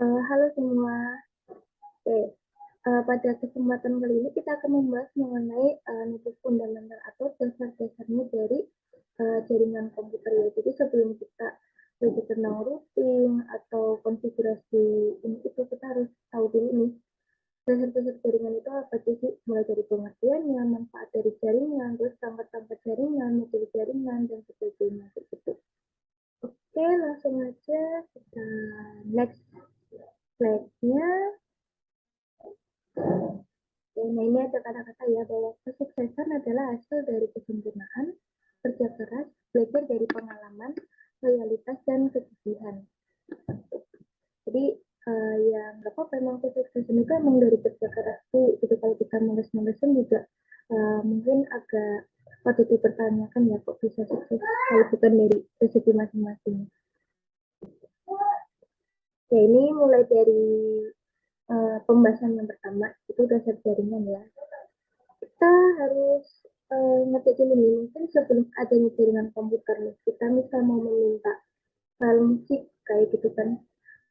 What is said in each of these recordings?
Halo semua. Oke, pada kesempatan kali ini kita akan membahas mengenai nilai fundamental atau dasar-dasarnya dari jaringan komputer ya. Jadi sebelum kita belajar tentang routing atau konfigurasi ini itu kita harus tahu dulu nih dasar-dasar jaringan itu apa sih? Mulai dari pengertiannya, manfaat dari jaringan, terus perangkat-perangkat jaringan, metode jaringan dan sebagainya gitu. Oke, langsung aja kita next slide-nya. Nah, ini ada kata-kata ya bahwa kesuksesan adalah hasil dari kesempurnaan, kerja keras, belajar dari pengalaman, loyalitas, dan kegigihan. Jadi ya nggak apa-apa, emang kesuksesan itu emang dari kerja keras tuh. Jadi kalau kita males-malesan juga mungkin agak patut dipertanyakan ya kok bisa sukses kalau bukan dari rezeki masing-masing. Ya ini mulai dari pembahasan yang pertama itu dasar jaringan ya. Kita harus ngerti dulu nih, mungkin sebelum adanya jaringan komputer nih, kita misal mau meminta file musik kayak gitu kan,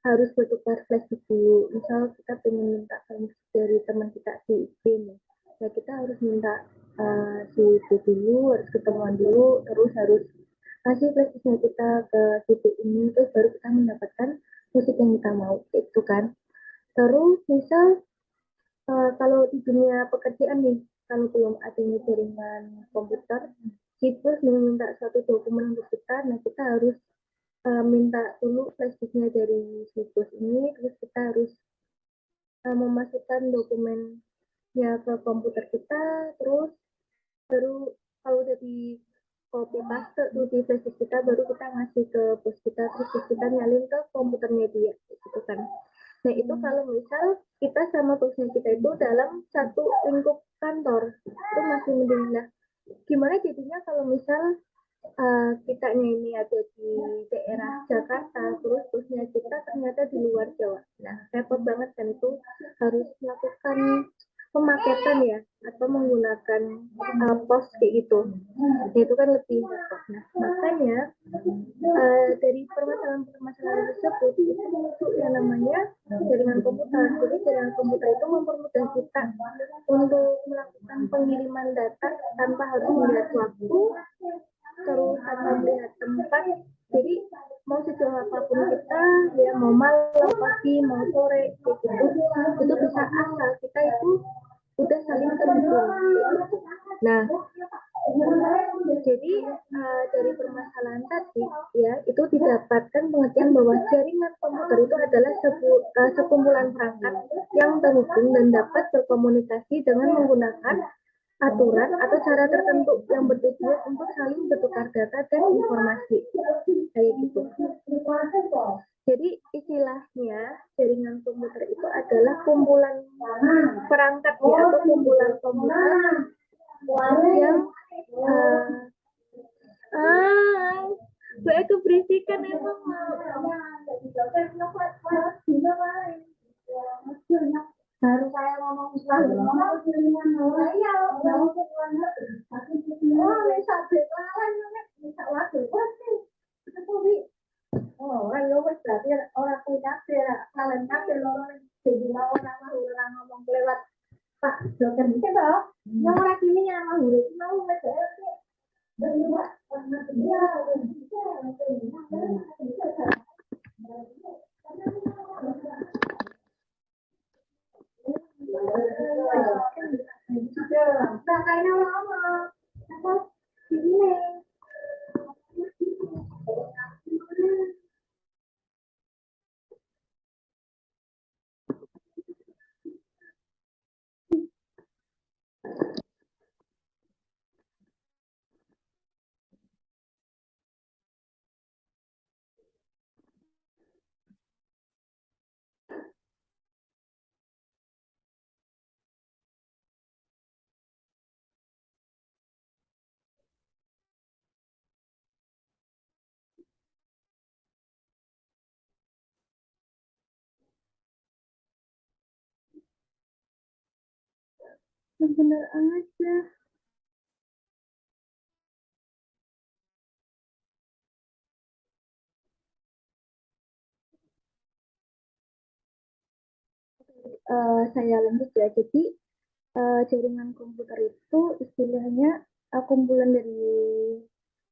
harus bertukar flash dulu. Misal kita pengen minta file musik dari teman kita si B nih, ya kita harus minta si B dulu, harus ketemuan dulu, terus harus kasih flash disknya kita ke si B ini, terus baru kita mendapatkan musik yang kita mau, itu kan. Terus misal kalau di dunia pekerjaan nih, kalau belum adanya jaringan komputer, situs meminta suatu dokumen untuk kita, nah kita harus minta dulu flash disknya dari situs ini, terus kita harus memasukkan dokumennya ke komputer kita, terus baru kalau udah di copy paste tuh di flash disk kita, baru kita ngasih ke bos kita, terus bos kita nyalin ke komputernya dia, gitu kan. Nah, itu kalau misal kita sama bosnya kita itu dalam satu lingkup kantor, itu masih mending. Nah, gimana jadinya kalau misal kitanya ini ada di daerah Jakarta, terus bosnya kita ternyata di luar Jawa. Nah, repot banget kan itu harus melakukan pemaketan ya, atau menggunakan pos kayak gitu. Nah, itu kan lebih repot. Nah, makanya dari permasalahan-permasalahan tersebut itu muncul yang namanya jaringan komputer. Jadi jaringan komputer itu mempermudah kita untuk melakukan pengiriman data tanpa harus melihat waktu, terus tanpa melihat tempat. Jadi mau sejauh apapun kita, ya mau malam, pagi, mau sore, gitu, itu bisa asal kita itu udah saling terhubung. Nah, jadi dari permasalahan tadi ya itu didapatkan pengertian bahwa jaringan komputer itu adalah sekumpulan perangkat yang terhubung dan dapat berkomunikasi dengan menggunakan aturan atau cara tertentu yang bertujuan untuk saling bertukar data dan informasi kayak gitu. Jadi istilahnya jaringan komputer itu adalah kumpulan perangkat ya, atau kumpulan komputer yang gue keberisikan emang baru saya ngomong orang lu berarti orang punya kalian kabel orang jadi orang ngomong lewat Pak dokter bisa toh yang orang ini yang mau mau bener aja. saya lanjut ya. Jadi jaringan komputer itu istilahnya kumpulan dari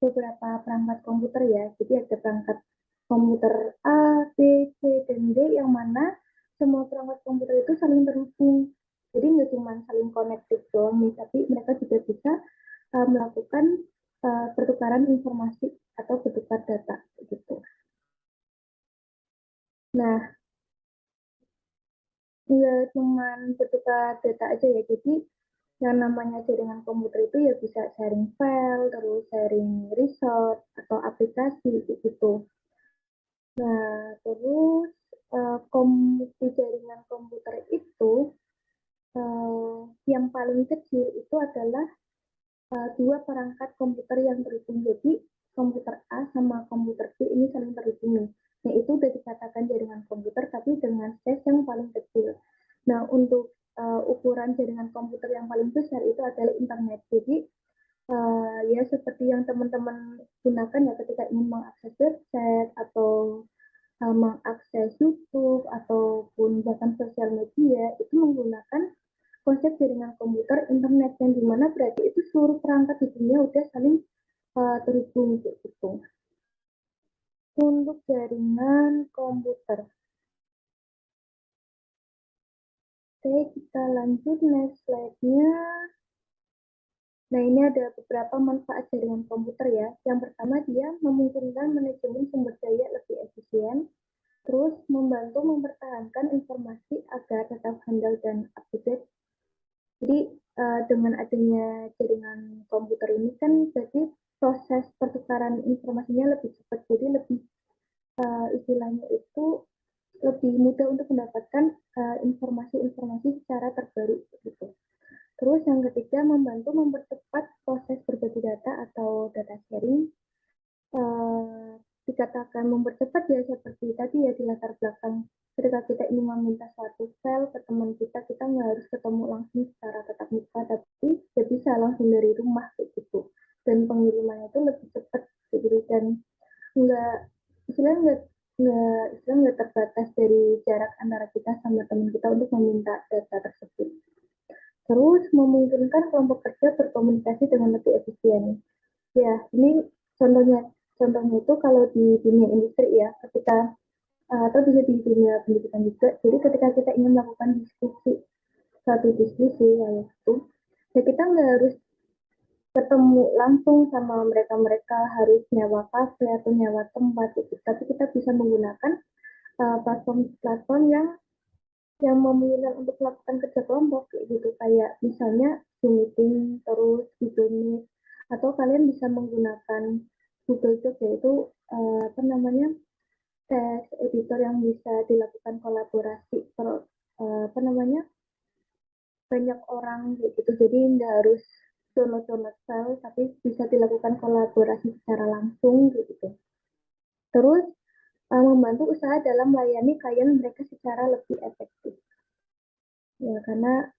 beberapa perangkat komputer ya. Jadi ada perangkat komputer A, B, C, dan D yang mana semua perangkat komputer itu saling terhubung. Jadi nggak cuma saling connected doang nih, tapi mereka juga bisa melakukan pertukaran informasi atau bertukar data gitu. Nah, nggak cuma bertukar data aja ya, jadi yang namanya jaringan komputer itu ya bisa sharing file, terus sharing resource atau aplikasi gitu. Nah, terus di jaringan komputer itu yang paling kecil itu adalah dua perangkat komputer yang terhubung. Jadi komputer A sama komputer B ini saling terhubung nih. Nah, itu udah dikatakan jaringan komputer tapi dengan size yang paling kecil. Nah, untuk ukuran jaringan komputer yang paling besar itu adalah internet. Jadi ya seperti yang teman-teman gunakan ya ketika ingin mengakses website atau mengakses YouTube ataupun bahkan sosial media itu menggunakan konsep jaringan komputer internet yang dimana berarti itu seluruh perangkat di dunia udah saling terhubung gitu. Untuk jaringan komputer. Oke, kita lanjut next slide-nya. Nah, ini ada beberapa manfaat jaringan komputer ya. Yang pertama, dia memungkinkan manajemen sumber daya lebih efisien, terus membantu mempertahankan informasi agar tetap handal dan up-to-date. Jadi, dengan adanya jaringan komputer ini kan berarti proses pertukaran informasinya lebih cepat, jadi lebih istilahnya itu lebih mudah untuk mendapatkan informasi-informasi secara terbaru gitu. Terus yang ketiga membantu mempercepat proses berbagi data atau data sharing. Dikatakan mempercepat ya seperti tadi ya di latar belakang ketika kita ingin meminta suatu file ke teman kita nggak harus ketemu langsung secara tatap muka, tapi ya bisa langsung dari rumah kayak gitu. Dan pengirimannya itu lebih cepat gitu dan nggak istilahnya nggak terbatas dari jarak antara kita sama teman kita untuk meminta data tersebut. Terus memungkinkan kelompok kerja berkomunikasi dengan lebih efisien. Ya, ini contohnya itu kalau di dunia industri ya, ketika atau bisa di dunia pendidikan juga. Jadi ketika kita ingin melakukan satu diskusi yang itu, ya kita nggak harus ketemu langsung sama mereka harus nyawa kafe atau nyawa tempat gitu. Tapi kita bisa menggunakan platform-platform yang memungkinkan untuk melakukan kerja kelompok gitu, kayak misalnya Zoom meeting, terus Google Meet, atau kalian bisa menggunakan Google Doc, yaitu apa namanya, teks editor yang bisa dilakukan kolaborasi apa namanya, banyak orang gitu. Jadi nggak harus download file, tapi bisa dilakukan kolaborasi secara langsung gitu. Terus membantu usaha dalam melayani klien mereka secara lebih efektif. Ya, karena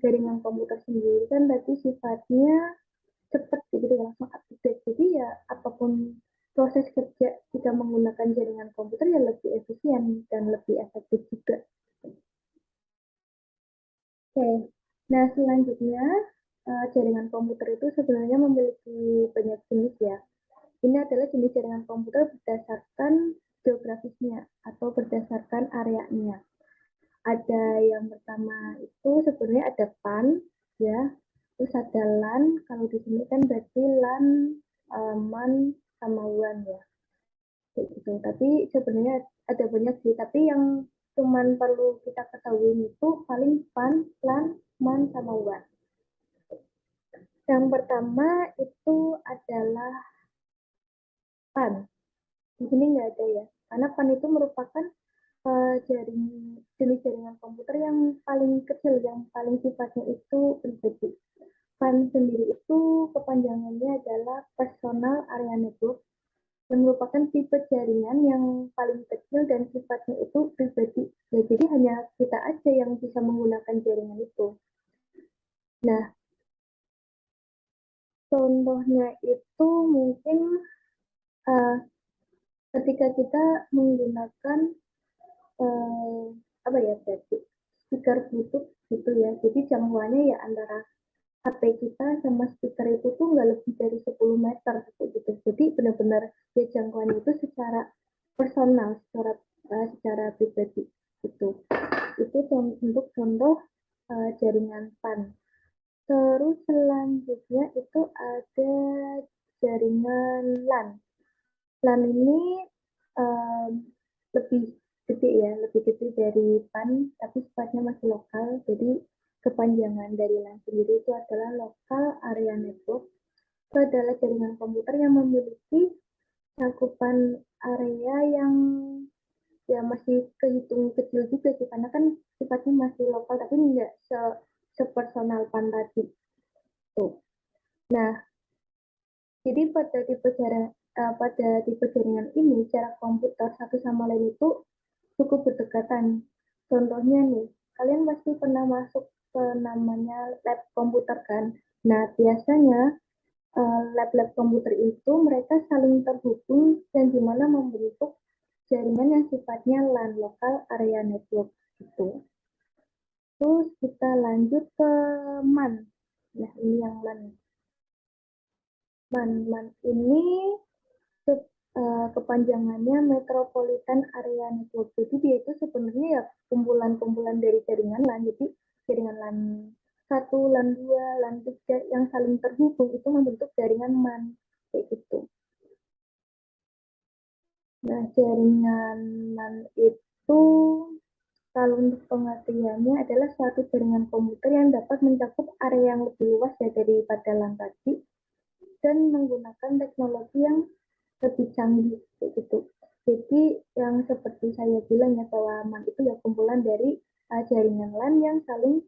jaringan komputer sendiri kan tadi sifatnya cepat gitu, langsung up to date. Jadi ya apapun proses kerja jika menggunakan jaringan komputer ya lebih efisien dan lebih efektif juga. Oke, nah selanjutnya jaringan komputer itu sebenarnya memiliki banyak jenis ya. Ini adalah jenis jaringan komputer berdasarkan geografisnya atau berdasarkan areanya. Ada yang pertama itu sebenarnya ada PAN ya, terus ada LAN. Kalau di sini kan berarti LAN, MAN sama WAN ya gitu. Tapi sebenarnya ada banyak sih, tapi yang cuman perlu kita ketahui itu paling PAN, LAN, MAN sama WAN. Yang pertama itu adalah PAN. Di sini nggak ada ya, karena PAN itu merupakan jenis jaringan komputer yang paling kecil, yang paling sifatnya itu pribadi. PAN sendiri itu kepanjangannya adalah Personal Area Network, yang merupakan tipe jaringan yang paling kecil dan sifatnya itu pribadi. Ya, jadi hanya kita aja yang bisa menggunakan jaringan itu. Nah, contohnya itu mungkin uh, ketika kita menggunakan uh, apa ya, berarti speaker Bluetooth gitu ya. Jadi jangkauannya ya antara HP kita sama speaker itu tuh nggak lebih dari 10 meter gitu. Jadi benar-benar ya jangkauan itu secara personal, secara pribadi gitu. Itu untuk contoh jaringan PAN. Terus selanjutnya itu ada jaringan LAN. LAN ini um, lebih gede ya, lebih gede dari PAN, tapi sifatnya masih lokal. Jadi kepanjangan dari LAN sendiri itu adalah Local Area Network. Itu adalah jaringan komputer yang memiliki cakupan area yang ya masih kehitung kecil juga sih, karena kan sifatnya masih lokal, tapi nggak sepersonal PAN tadi. Tuh. Nah, jadi pada tipe jaringan ini, jarak komputer satu sama lain itu cukup berdekatan. Contohnya nih, kalian pasti pernah masuk ke namanya lab komputer kan? Nah, biasanya lab-lab komputer itu mereka saling terhubung dan dimana membentuk jaringan yang sifatnya LAN, Local Area Network gitu. Terus kita lanjut ke MAN. Nah, ini yang LAN. MAN ini kepanjangannya Metropolitan Area Network. Jadi dia itu sebenarnya ya kumpulan-kumpulan dari jaringan LAN. Jadi jaringan LAN 1, LAN 2, LAN 3 yang saling terhubung itu membentuk jaringan MAN. Kayak gitu. Nah, jaringan MAN itu kalau untuk pengertiannya adalah suatu jaringan komputer yang dapat mencakup area yang lebih luas ya daripada LAN tadi dan menggunakan teknologi yang lebih canggih gitu. Jadi yang seperti saya bilang ya bahwa MAN itu ya kumpulan dari jaringan LAN yang saling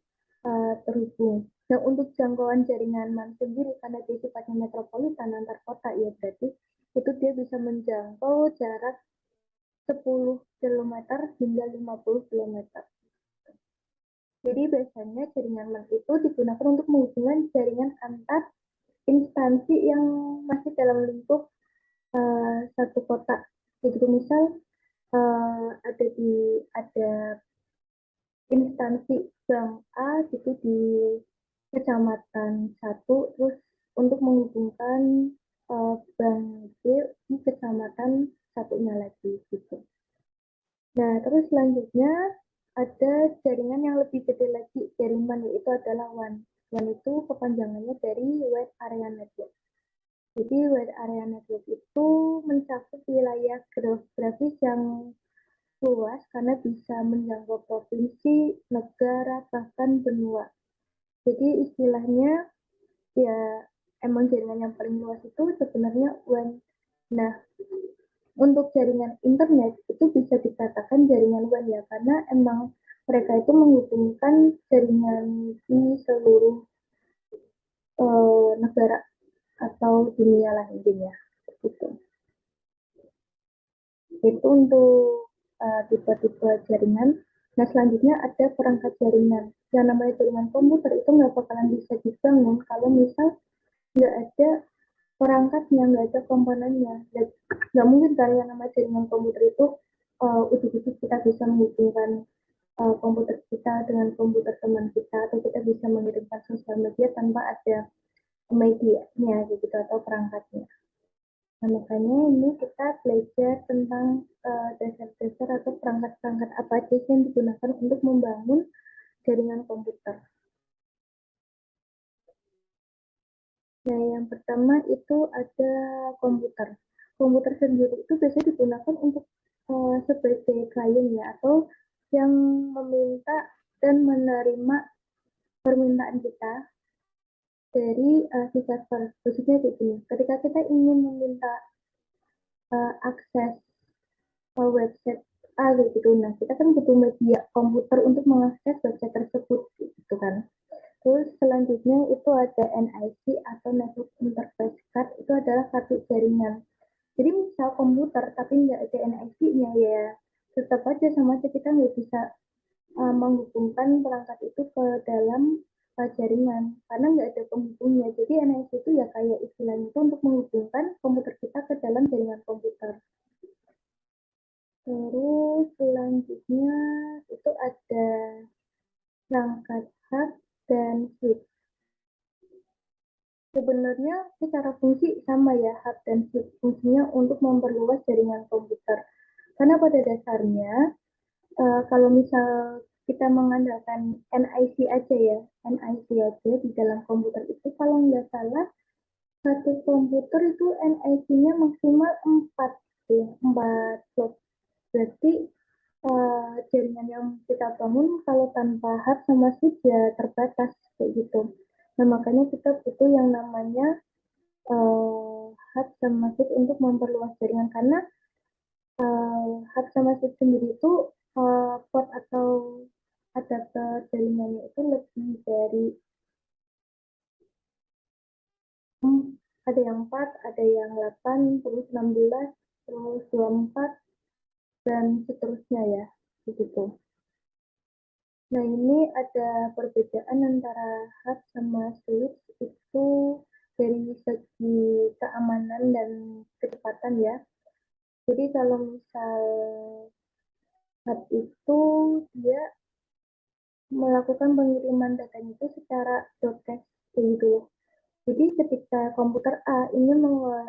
terhubung. Nah, untuk jangkauan jaringan MAN sendiri karena dia sifatnya metropolitan antar kota ya berarti itu dia bisa menjangkau jarak 10 kilometer hingga 50 kilometer. Jadi biasanya jaringan LAN itu digunakan untuk menghubungkan jaringan antar instansi yang masih dalam lingkup satu kota. Jadi misal ada instansi bank A gitu di kecamatan satu, terus untuk menghubungkan bank B di kecamatan satunya lagi gitu. Nah, terus selanjutnya ada jaringan yang lebih gede lagi dari MAN, yaitu adalah WAN. WAN itu kepanjangannya dari Wide Area Network. Jadi Wide Area Network itu mencakup wilayah geografis yang luas karena bisa menjangkau provinsi, negara, bahkan benua. Jadi istilahnya ya emang jaringan yang paling luas itu sebenarnya WAN. Nah, untuk jaringan internet itu bisa dikatakan jaringan WAN ya, karena emang mereka itu menghubungkan jaringan di seluruh negara atau dunia lah intinya. Gitu. Itu untuk tipe-tipe jaringan. Nah, selanjutnya ada perangkat jaringan. Yang namanya jaringan komputer itu nggak bakalan bisa dibangun kalau misal nggak ada perangkatnya, nggak ada komponennya. Nggak mungkin kan yang namanya jaringan komputer itu ujuk-ujuk kita bisa menghubungkan komputer kita dengan komputer teman kita, atau kita bisa mengirimkan sosial media tanpa ada medianya gitu atau perangkatnya. Nah, makanya ini kita belajar tentang dasar-dasar atau perangkat-perangkat apa aja yang digunakan untuk membangun jaringan komputer. Nah, yang pertama itu ada komputer. Komputer sendiri itu biasanya digunakan untuk sebagai klien ya, atau yang meminta dan menerima permintaan kita dari si server. Khususnya di sini, ketika kita ingin meminta akses website A gitu. Nah, kita kan butuh media komputer untuk mengakses website tersebut gitu kan. Terus selanjutnya itu ada NIC atau Network Interface Card, itu adalah kartu jaringan. Jadi misal komputer tapi nggak ada NIC-nya ya tetap aja sama aja kita nggak bisa menghubungkan perangkat itu ke dalam jaringan karena nggak ada penghubungnya. Jadi NIC itu ya kayak istilahnya itu untuk menghubungkan komputer kita ke dalam jaringan komputer. Terus selanjutnya itu ada perangkat hub dan switch. Sebenarnya secara fungsi sama ya, hub dan switch fungsinya untuk memperluas jaringan komputer. Karena pada dasarnya, kalau misal kita mengandalkan NIC aja ya, NIC aja di dalam komputer itu kalau nggak salah, satu komputer itu NIC-nya maksimal 4, ya, 4 slot. Berarti jaringan yang kita bangun kalau tanpa hub sama switch ya terbatas kayak gitu. Nah makanya kita butuh yang namanya hub sama switch untuk memperluas jaringan karena hub sama switch sendiri itu port atau adapter jaringannya itu lebih dari ada yang 4, ada yang 8, terus 16, terus 24 dan seterusnya ya begitu. Nah, ini ada perbedaan antara hub sama switch itu dari segi keamanan dan kecepatan ya. Jadi kalau misal hub itu dia melakukan pengiriman datanya itu secara broadcast gitu. Jadi ketika komputer A ingin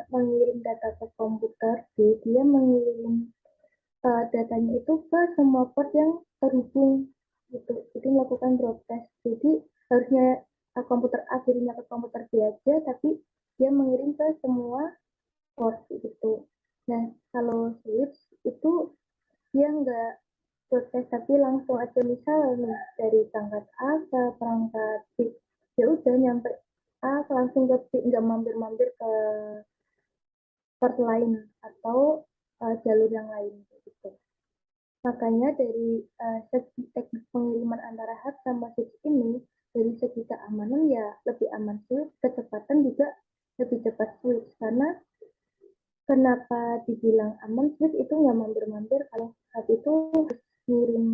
mengirim data ke komputer B, dia mengirim datanya itu ke semua port yang terhubung gitu. Jadi melakukan broadcast. Jadi harusnya komputer A kirimnya ke komputer B aja, tapi dia mengirim ke semua port gitu. Nah, kalau switch itu dia nggak broadcast tapi langsung aja misalnya dari perangkat A ke perangkat B. Ya udah nyampe A langsung ke B, nggak mampir-mampir ke port lain atau jalur yang lain gitu. Makanya dari segi teknik pengiriman antara hub sama switch ini, dari segi keamanan ya lebih aman switch, kecepatan juga lebih cepat switch. Karena kenapa dibilang aman switch itu nggak mampir-mampir, kalau hub itu ngirim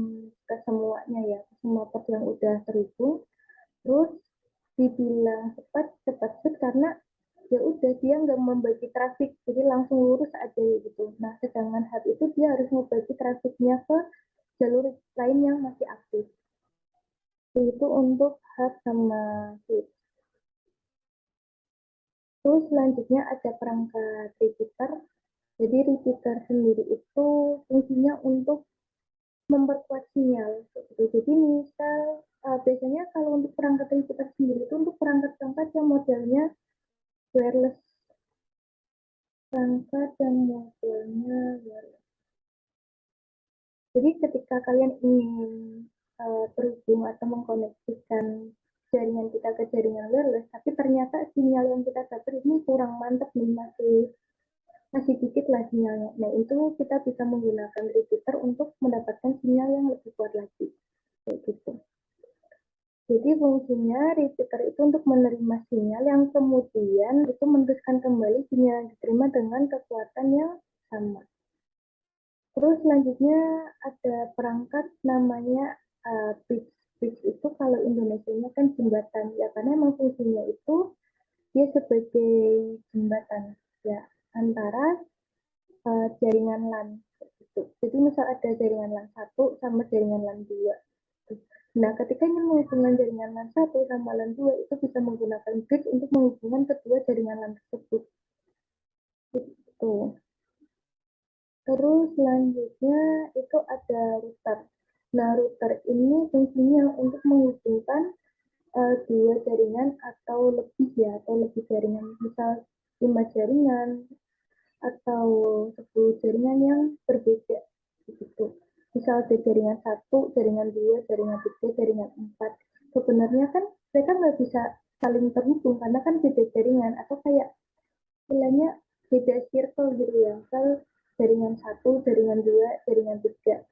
ke semuanya ya, ke semua port yang udah terhubung. Terus dibilang cepat switch karena ya udah dia nggak membagi trafik jadi langsung lurus aja gitu. Nah sedangkan hub itu dia harus membagi trafiknya ke jalur lain yang masih aktif. Itu untuk hub sama switch. Terus selanjutnya ada perangkat repeater. Jadi repeater sendiri itu fungsinya untuk memperkuat sinyal. Gitu. Jadi misal biasanya kalau untuk perangkat repeater sendiri itu untuk perangkat-perangkat yang modelnya wireless, perangkat yang modelnya wireless. Jadi ketika kalian ingin terhubung atau mengkoneksikan jaringan kita ke jaringan wireless, tapi ternyata sinyal yang kita dapat ini kurang mantap nih, masih dikit lah sinyalnya. Nah itu kita bisa menggunakan repeater untuk mendapatkan sinyal yang lebih kuat lagi. Kayak gitu. Jadi fungsinya repeater itu untuk menerima sinyal yang kemudian itu meneruskan kembali sinyal yang diterima dengan kekuatan yang sama. Terus selanjutnya ada perangkat namanya bridge. Bridge itu kalau Indonesia-nya kan jembatan ya karena emang fungsinya itu dia sebagai jembatan ya antara jaringan LAN gitu. Jadi misal ada jaringan LAN 1 sama jaringan LAN 2. Nah, ketika ingin menghubungkan jaringan LAN 1 sama LAN 2 itu bisa menggunakan bridge untuk menghubungkan kedua jaringan LAN tersebut. Gitu. Terus selanjutnya itu ada router. Nah, router ini fungsinya untuk menghubungkan dua jaringan atau lebih ya, atau lebih jaringan, misal 5 jaringan atau 10 jaringan yang berbeda. Begitu. Misal ada jaringan 1, jaringan 2, jaringan 3, jaringan 4. Sebenarnya kan mereka nggak bisa saling terhubung karena kan beda jaringan atau kayak istilahnya beda circle gitu ya. Misal jaringan 1, jaringan 2, jaringan 3.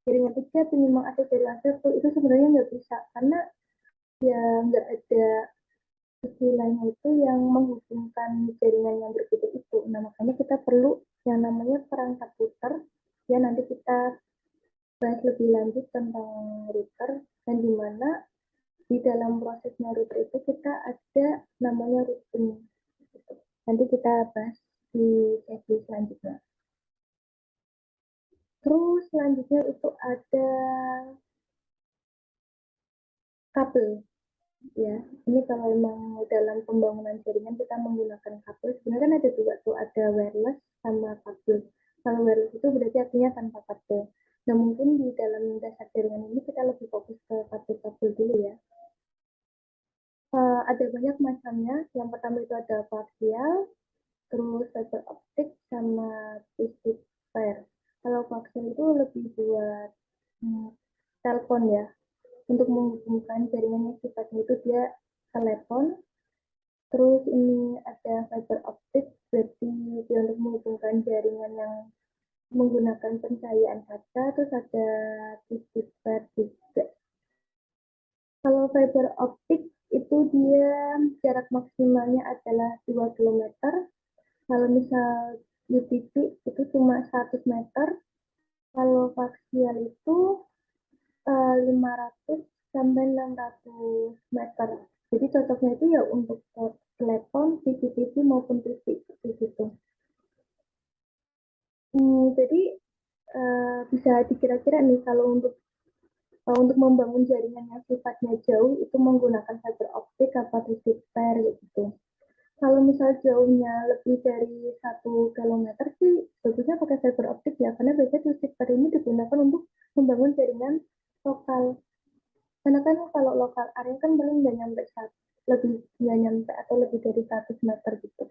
Jaringan 3 itu memang ada jaringan 1 itu sebenarnya nggak bisa karena ya nggak ada istilahnya itu yang menghubungkan jaringan yang berbeda itu. Nah makanya kita perlu yang namanya perangkat router ya nanti kita bahas lebih lanjut tentang router dan di mana di dalam prosesnya router itu kita ada namanya routing. Nanti kita bahas di sesi selanjutnya. Terus selanjutnya itu ada kabel ya. Ini kalau memang dalam pembangunan jaringan kita menggunakan kabel, sebenarnya kan ada dua tuh, ada wireless sama kabel. Kalau wireless itu berarti artinya tanpa kabel. Nah, mungkin di dalam dasar jaringan ini kita lebih fokus ke kabel-kabel dulu ya. Ada banyak macamnya. Yang pertama itu ada parsial, terus fiber optik sama twisted pair. Kalau parsial itu lebih buat telepon ya, untuk menghubungkan jaringan yang sifatnya itu dia telepon. Terus ini ada fiber optik, berarti dia untuk menghubungkan jaringan yang menggunakan pencahayaan kaca. Terus ada twisted pair juga. Kalau fiber optik itu dia jarak maksimalnya adalah 2 kilometer. Kalau misal UTP itu cuma 100 meter. Kalau faksial itu 500 sampai 600 meter. Jadi cocoknya itu ya untuk telepon, CCTV maupun TV seperti itu. Jadi bisa dikira-kira nih kalau untuk membangun jaringan yang sifatnya jauh itu menggunakan fiber optik atau twisted pair gitu. Kalau misal jauhnya lebih dari 1 kilometer sih bagusnya pakai fiber optik ya, karena biasanya twisted pair ini digunakan untuk membangun jaringan lokal. Karena kan kalau lokal area kan paling nggak nyampe lebih nggak nyampe atau lebih dari 100 meter gitu.